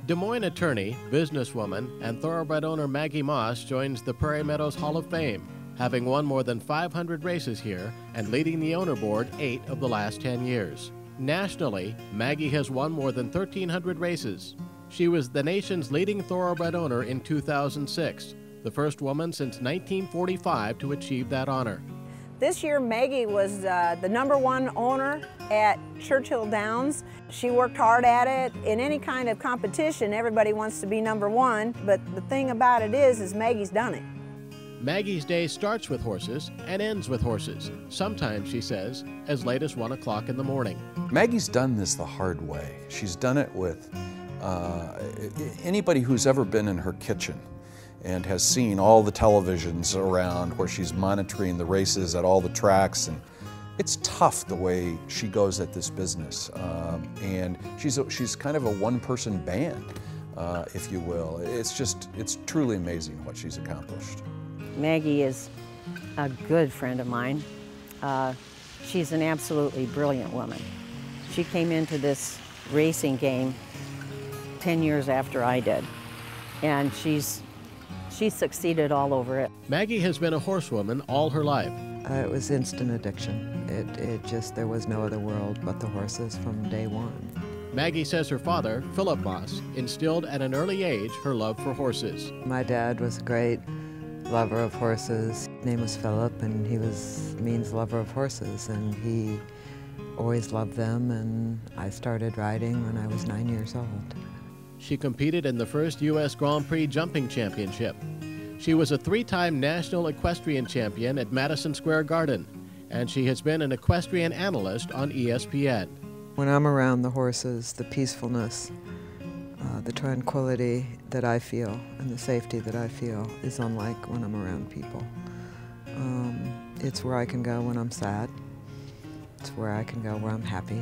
Des Moines attorney, businesswoman, and thoroughbred owner Maggie Moss joins the Prairie Meadows Hall of Fame, having won more than 500 races here and leading the owner board 8 of the last 10 years. Nationally, Maggie has won more than 1,300 races. She was the nation's leading thoroughbred owner in 2006, the first woman since 1945 to achieve that honor. This year, Maggie was the #1 owner at Churchill Downs. She worked hard at it. In any kind of competition, everybody wants to be #1, but the thing about it is Maggie's done it. Maggie's day starts with horses and ends with horses, sometimes, she says, as late as 1 o'clock in the morning. Maggie's done this the hard way. She's done it with anybody who's ever been in her kitchen and has seen all the televisions around where she's monitoring the races at all the tracks. And it's tough the way she goes at this business. And she's kind of a one-person band, if you will. It's truly amazing what she's accomplished. Maggie is a good friend of mine. She's an absolutely brilliant woman. She came into this racing game 10 years after I did, and she succeeded all over it. Maggie has been a horsewoman all her life. It was instant addiction. There was no other world but the horses from day one. Maggie says her father, Philip Moss, instilled at an early age her love for horses. My dad was a great lover of horses. His name was Philip, and means lover of horses, and he always loved them, and I started riding when I was 9 years old. She competed in the first U.S. Grand Prix Jumping Championship. She was a 3-time national equestrian champion at Madison Square Garden, and she has been an equestrian analyst on ESPN. When I'm around the horses, the peacefulness, the tranquility that I feel and the safety that I feel is unlike when I'm around people. It's where I can go when I'm sad. It's where I can go where I'm happy.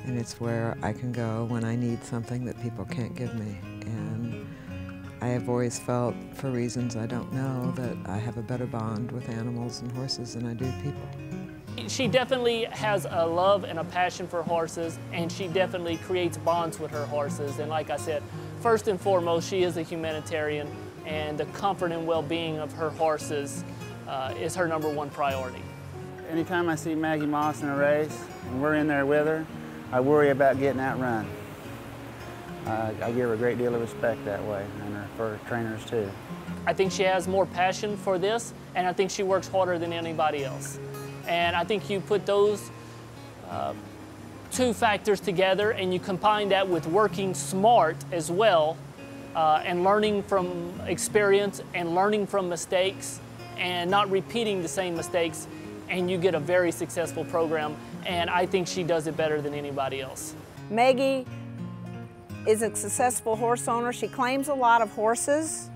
And it's where I can go when I need something that people can't give me. And I have always felt, for reasons I don't know, that I have a better bond with animals and horses than I do people. She definitely has a love and a passion for horses, and she definitely creates bonds with her horses. And like I said, first and foremost, she is a humanitarian, and the comfort and well-being of her horses is her #1 priority. Anytime I see Maggie Moss in a race, and we're in there with her, I worry about getting that run. I give her a great deal of respect that way, and for her trainers too. I think she has more passion for this, and I think she works harder than anybody else. And I think you put those two factors together, and you combine that with working smart as well, and learning from experience and learning from mistakes and not repeating the same mistakes, and you get a very successful program. And I think she does it better than anybody else. Maggie is a successful horse owner. She claims a lot of horses.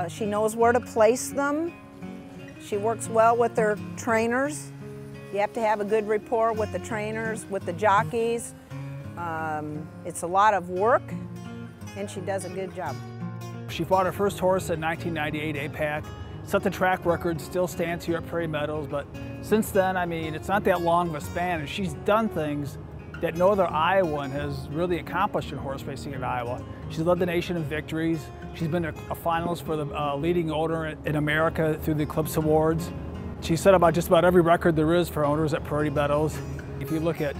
She knows where to place them. She works well with her trainers. You have to have a good rapport with the trainers, with the jockeys. It's a lot of work, and she does a good job. She fought her first horse in 1998 APAC. Set the track record, still stands here at Prairie Meadows, but since then, I mean, it's not that long of a span, and she's done things that no other Iowan has really accomplished in horse racing in Iowa. She's led the nation in victories. She's been a finalist for the leading owner in America through the Eclipse Awards. She's set about just about every record there is for owners at Prairie Meadows. If you look at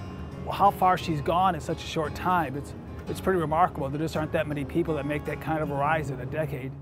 how far she's gone in such a short time, it's pretty remarkable. There just aren't that many people that make that kind of a rise in a decade.